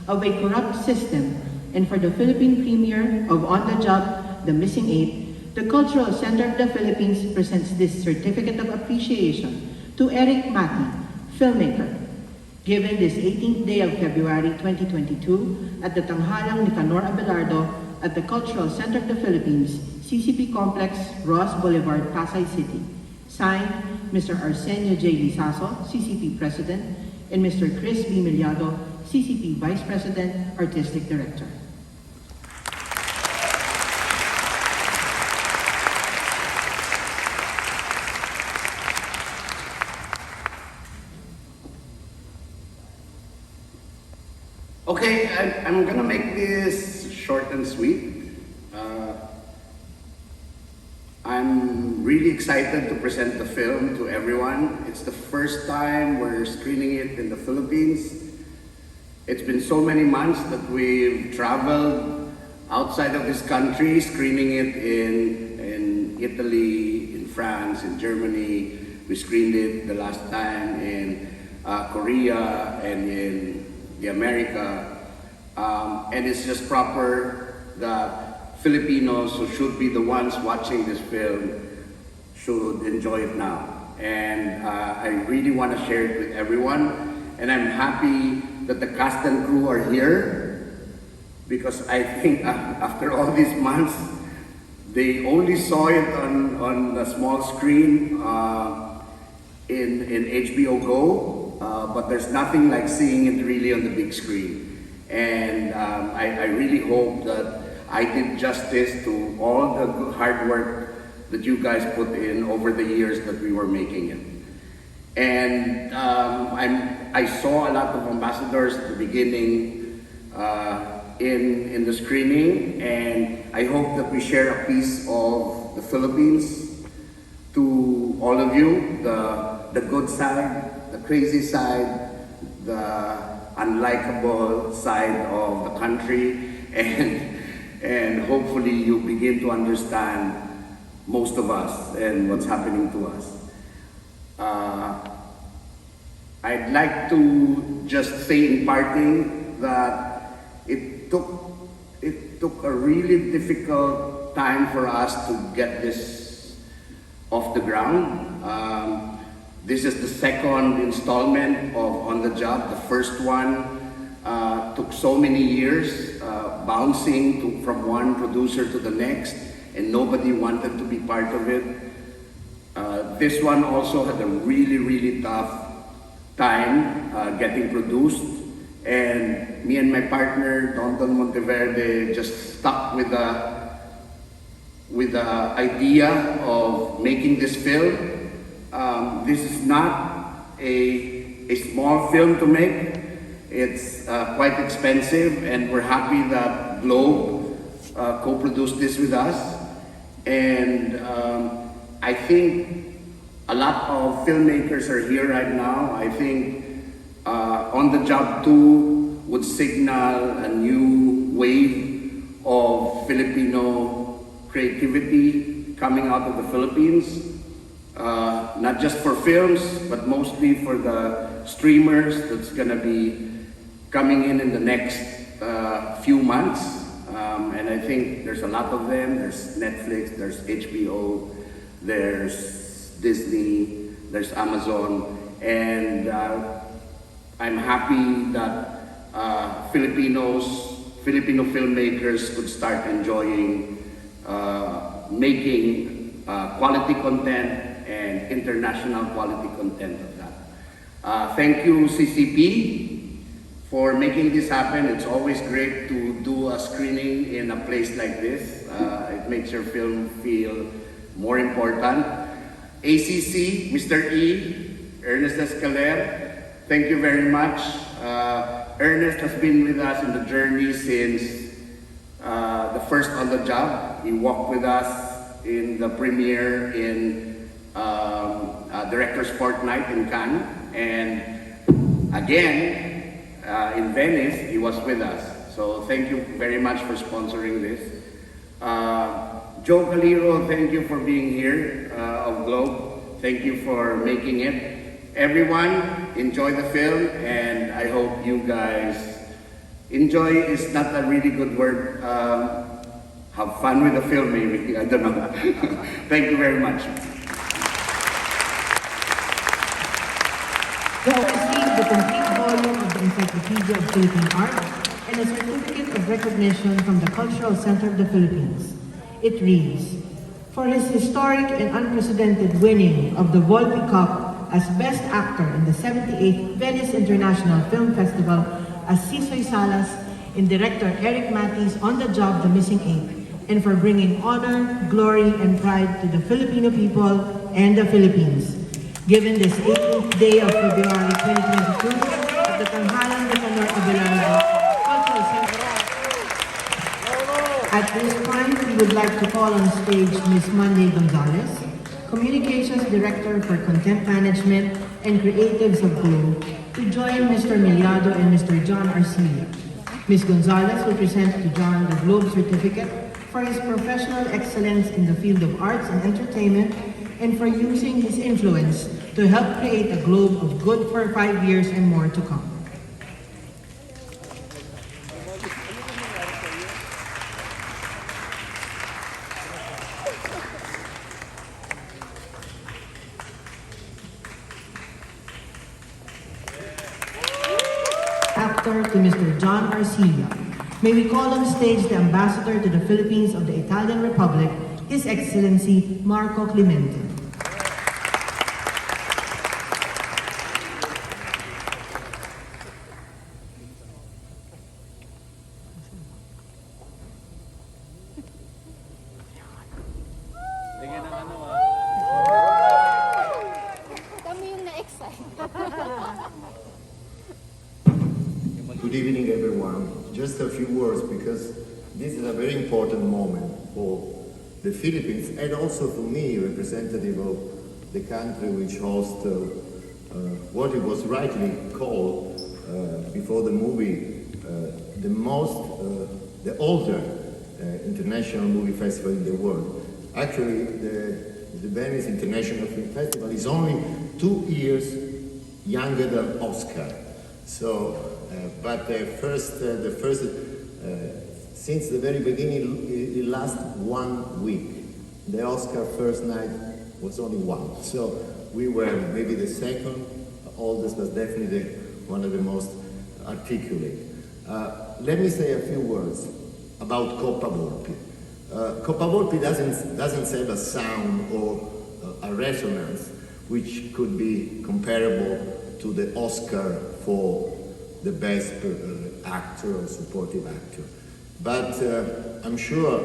of a corrupt system, and for the Philippine premiere of On the Job, The Missing Eight, the Cultural Center of the Philippines presents this certificate of appreciation to Eric Mati, filmmaker, given this 18th day of February 2022 at the Tanghalang Nicanor Abelardo at the Cultural Center of the Philippines, CCP Complex, Ross Boulevard, Pasay City. Signed, Mr. Arsenio J. Lizaso, CCP President, and Mr. Chris B. Miliado, CCP Vice President, Artistic Director. Okay, I'm gonna make this short and sweet. I'm really excited to present the film to everyone. It's the first time we're screening it in the Philippines. It's been so many months that we've traveled outside of this country, screening it in Italy, in France, in Germany. We screened it the last time in Korea and in the America. And it's just proper that Filipinos who should be the ones watching this film should enjoy it now. And I really want to share it with everyone. And I'm happy that the cast and crew are here because I think after all these months, they only saw it on the small screen in HBO Go, but there's nothing like seeing it really on the big screen. And I really hope that I did justice to all the hard work that you guys put in over the years that we were making it. And I saw a lot of ambassadors at the beginning in the screening, and I hope that we share a piece of the Philippines to all of you, the good side, the crazy side, the unlikable side of the country, and hopefully you begin to understand most of us and what's happening to us. I'd like to just say in parting that it took a really difficult time for us to get this off the ground. This is the second installment of On the Job. The first one took so many years, bouncing from one producer to the next, and nobody wanted to be part of it. This one also had a really, really tough time getting produced, and me and my partner, Don Monteverde, just stuck with the idea of making this film. This is not a small film to make. It's quite expensive, and we're happy that Globe co-produced this with us. And I think a lot of filmmakers are here right now. I think On the Job 2 would signal a new wave of Filipino creativity coming out of the Philippines. Not just for films, but mostly for the streamers that's gonna be coming in the next few months. And I think there's a lot of them. There's Netflix, there's HBO, there's Disney, there's Amazon. And I'm happy that Filipino filmmakers could start enjoying making quality content and international quality content of that. Thank you, CCP, for making this happen. It's always great to do a screening in a place like this. It makes your film feel more important. ACC, Mr. E, Ernest Escaler, thank you very much. Ernest has been with us in the journey since the first On the Job. He walked with us in the premiere in Director's Fortnight in Cannes, and again in Venice he was with us. So thank you very much for sponsoring this. Joe Caliro, thank you for being here of Globe. Thank you for making it. Everyone, enjoy the film, and I hope you guys Enjoy is not a really good word. Have fun with the film, maybe. I don't know. Thank you very much. You will receive the complete volume of the Encyclopedia of Philippine Art and a certificate of recognition from the Cultural Center of the Philippines. It reads, for his historic and unprecedented winning of the Volpi Cup as Best Actor in the 78th Venice International Film Festival as Sisoy Salas in director Eric Mati's On the Job, The Missing Eight, and for bringing honor, glory, and pride to the Filipino people and the Philippines. Given this 18th day of February 2022 at the Tanghalan de Honor Abelardo Cultural Center. At this point, we would like to call on stage Ms. Monday Gonzalez, Communications Director for Content Management and Creatives of Globe, to join Mr. Miliado and Mr. John Arcilla. Ms. Gonzalez will present to John the Globe Certificate for his professional excellence in the field of arts and entertainment and for using his influence to help create a globe of good for 5 years and more to come. Actor to Mr. John Arcilla. May we call on stage the Ambassador to the Philippines of the Italian Republic, His Excellency Marco Clemente. Kami yung na-excite. Good evening, everyone. Just a few words because this is a very important moment for the Philippines and also for me, representative of the country which hosts what it was rightly called before the movie the older international movie festival in the world. Actually, the Venice International Film Festival is only 2 years younger than Oscar. So, but since the very beginning, it lasts 1 week. The Oscar first night was only one. So we were maybe the second oldest, but definitely one of the most articulate. Let me say a few words about Coppa Volpi. Coppa Volpi doesn't have a sound or a resonance which could be comparable to the Oscar for the best actor or supportive actor. But I'm sure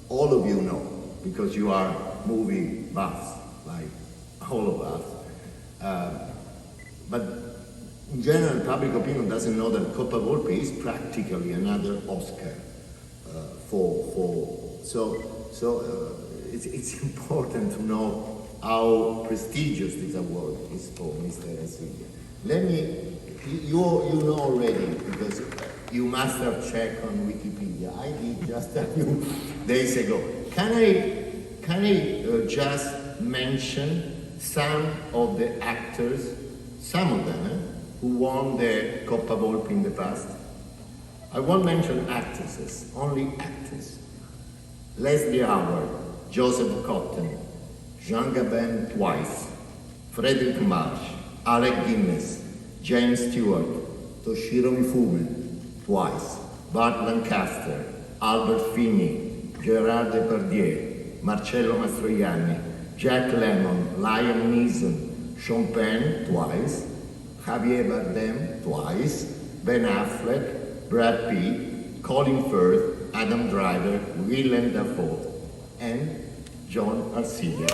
all of you know, because you are movie buffs, like all of us. But in general, public opinion doesn't know that Coppa Volpi is practically another Oscar. It's important to know how prestigious this award is for Mr. Arcilla. You know already, because you must have checked on Wikipedia. I did just a few days ago. Can I just mention some of the actors, some of them, who won the Coppa Volpi in the past? I won't mention actresses, only actors. Leslie Howard, Joseph Cotton, Jean Gabin twice, Frederick Marsh, Alec Guinness, James Stewart, Toshiro Mifune twice, Bart Lancaster, Albert Finney, Gerard Depardieu, Marcello Mastroianni, Jack Lemmon, Liam Neeson, Sean Penn twice, Javier Bardem twice, Ben Affleck, Brad Pitt, Colin Firth, Adam Driver, Willem Dafoe, and John Arcilla.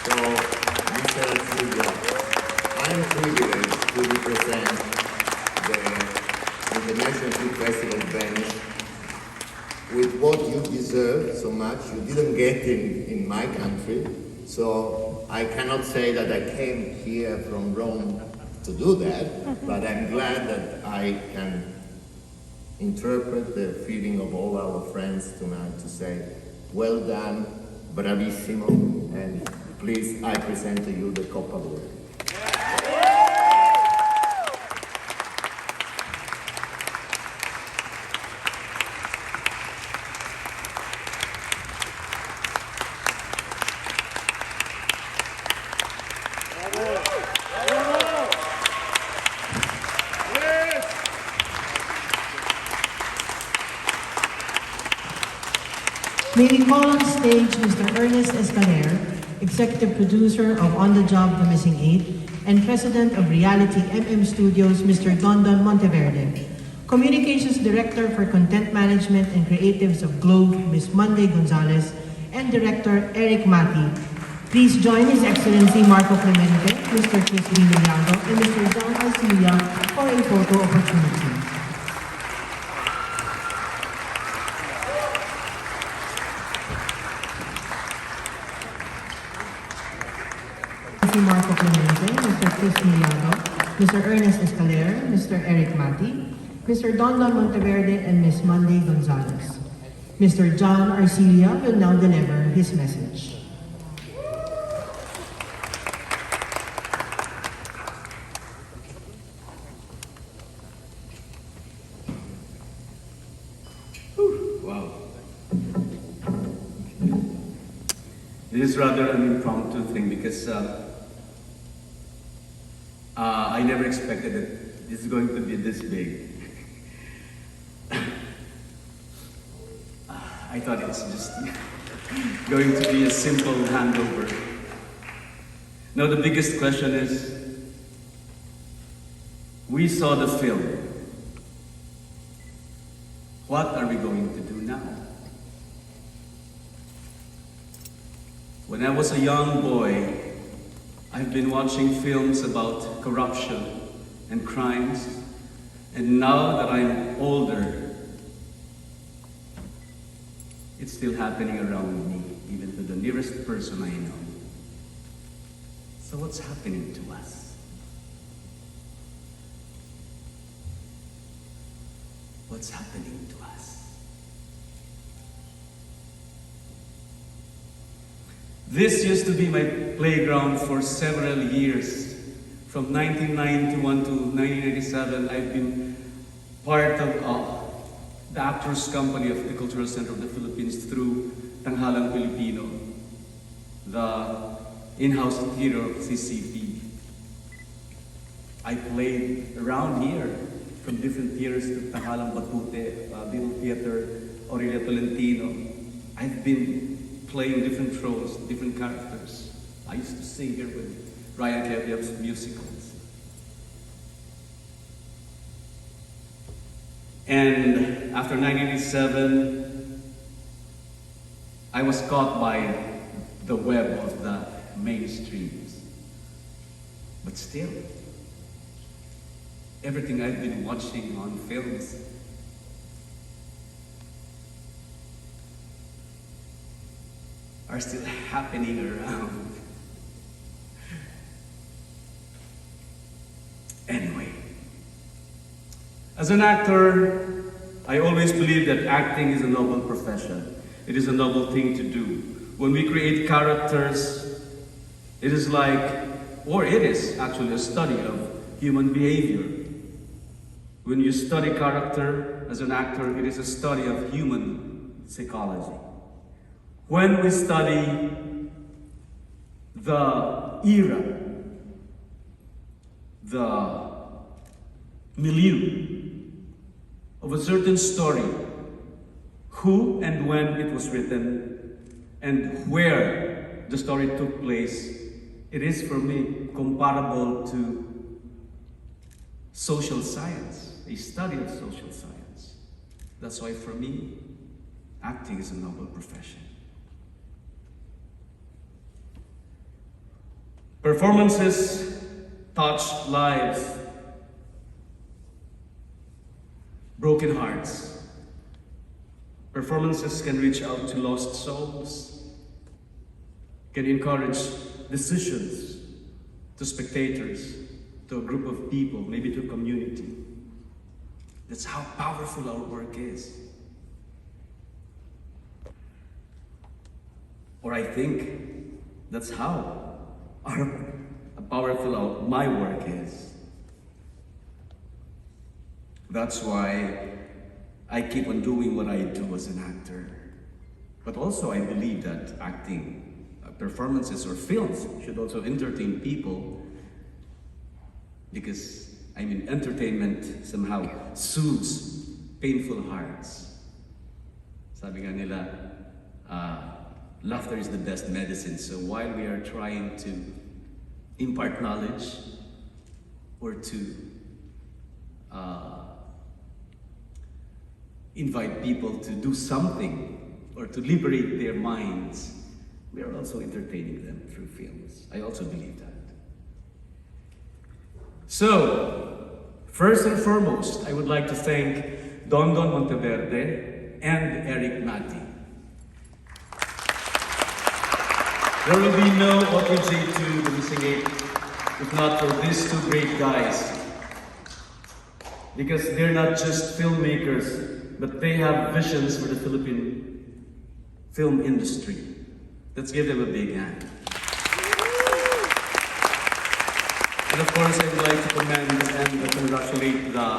So, Mr. Arcilla, I'm privileged to represent the International Film Festival of Venice with what you deserve so much. You didn't get in my country, so I cannot say that I came here from Rome to do that, but I'm glad that I can interpret the feeling of all our friends tonight to say, well done, bravissimo, and please, I present to you the Coppa Award. May we call on stage Mr. Ernest Escaler, Executive Producer of On the Job, The Missing Eight, and President of Reality MM Studios, Mr. Dondon Monteverde, Communications Director for Content Management and Creatives of Globe, Ms. Monday Gonzalez, and Director Eric Mati. Please join His Excellency Marco Clemente, Mr. Chris Villado, and Mr. John ARCILLA for a photo opportunity. Mr. Marco Clemente, Mr. Chris Villado, Mr. Ernest Escaler, Mr. Eric Mati, Mr. Dondon Monteverde, and Ms. Monday Gonzalez. Mr. John ARCILLA will now deliver his message. Wow. This is rather an impromptu thing because I never expected that this is going to be this big. I thought it's just going to be a simple handover. Now the biggest question is, we saw the film. What are we going to do now? When I was a young boy, I've been watching films about corruption and crimes, and now that I'm older, it's still happening around me, even to the nearest person I know. So what's happening to us? What's happening to us? This used to be my playground for several years. From 1991 to 1997, I've been part of the Actors Company of the Cultural Center of the Philippines through Tanghalang Pilipino, the in-house theater of CCP. I played around here, from different theaters to Tanghalang Batute, Little Theater, Aurelia Tolentino. I've been playing different roles, different characters. I used to sing here with Ryan Cleviap's musicals. And after 1987, I was caught by the web of the mainstreams. But still, everything I've been watching on films are still happening around. Anyway, as an actor, I always believe that acting is a noble profession. It is a noble thing to do. When we create characters, it is actually a study of human behavior. When you study character as an actor, it is a study of human psychology. When we study the era, the milieu of a certain story, who and when it was written, and where the story took place, it is for me comparable to social science, a study of social science. That's why for me, acting is a noble profession. Performances touch lives, broken hearts. Performances can reach out to lost souls, can encourage decisions to spectators, to a group of people, maybe to a community. That's how powerful our work is. Or I think that's how powerful my work is. That's why I keep on doing what I do as an actor. But also I believe that acting, performances or films should also entertain people, because entertainment somehow soothes painful hearts. Sabi nga nila, laughter is the best medicine. So while we are trying to impart knowledge or to invite people to do something or to liberate their minds, we are also entertaining them through films. I also believe that. So, first and foremost, I would like to thank Don Monteverde and Eric Mati. There will be no OTJ to The Missing 8 if not for these two great guys. Because they're not just filmmakers, but they have visions for the Philippine film industry. Let's give them a big hand. And of course, I would like to commend and congratulate the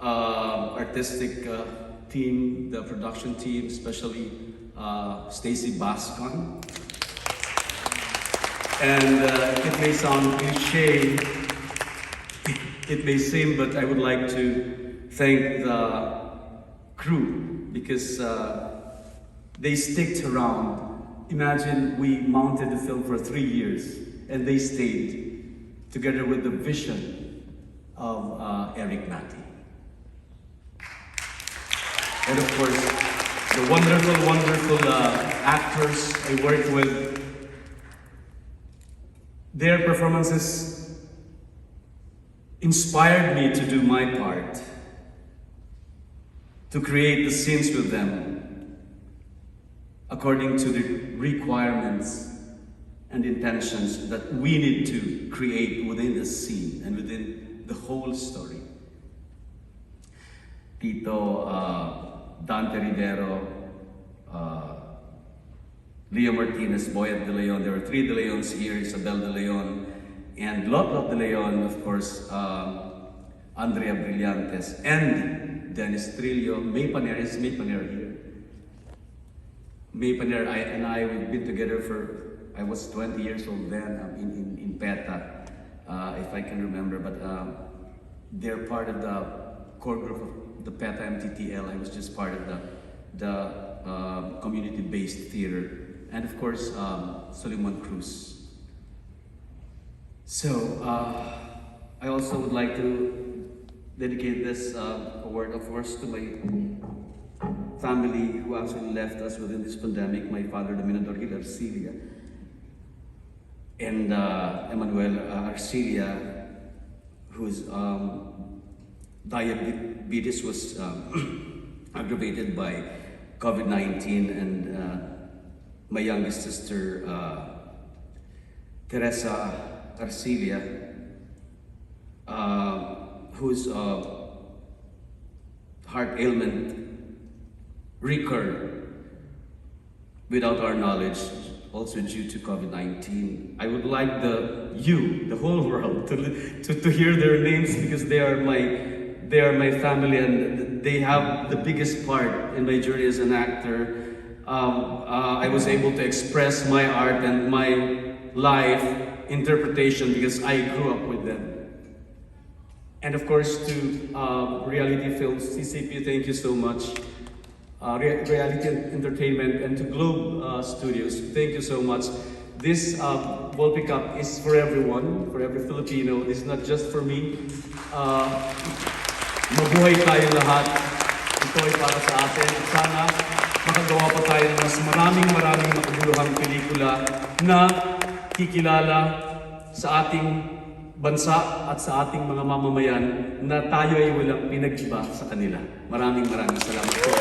artistic team, the production team, especially Stacy Bascon. And it may sound cliche, it may seem, but I would like to thank the crew because they sticked around. Imagine we mounted the film for 3 years and they stayed together with the vision of Eric Mati. And of course, the wonderful actors I worked with. Their performances inspired me to do my part, to create the scenes with them according to the requirements and intentions that we need to create within the scene and within the whole story. Tito Dante Rivero, Leo Martinez, Boyet De Leon. There were 3 De Leons here, Isabel De Leon, and Lot De Leon, of course, Andrea Brillantes, and Dennis Trillo. May Panera here. May Panera and I, we've been together I was 20 years old then in PETA, if I can remember, but they're part of the core group of the PETA MTTL. I was just part of the community-based theater. And of course, Solomon Cruz. So, I also would like to dedicate this award, of course, to my family who actually left us within this pandemic. My father, the Minador ARCILLA, and Emmanuel ARCILLA, whose diabetes was aggravated by COVID-19, and my youngest sister, Teresa ARCILLA, whose heart ailment recurred without our knowledge, also due to COVID-19. I would like the whole world, to hear their names because they are my family and they have the biggest part in my journey as an actor. I was able to express my art and my life interpretation because I grew up with them. And of course to Reality Films, CCP, thank you so much. Reality Entertainment, and to Globe Studios, thank you so much. This Volpi Cup is for everyone, for every Filipino. It's not just for me. Mabuhay tayo lahat. Ito ay para sa atin. Sana makagawa pa tayo ng mas maraming makaguluhang pelikula na kikilala sa ating bansa at sa ating mga mamamayan na tayo ay walang pinag-iba sa kanila. Maraming salamat po.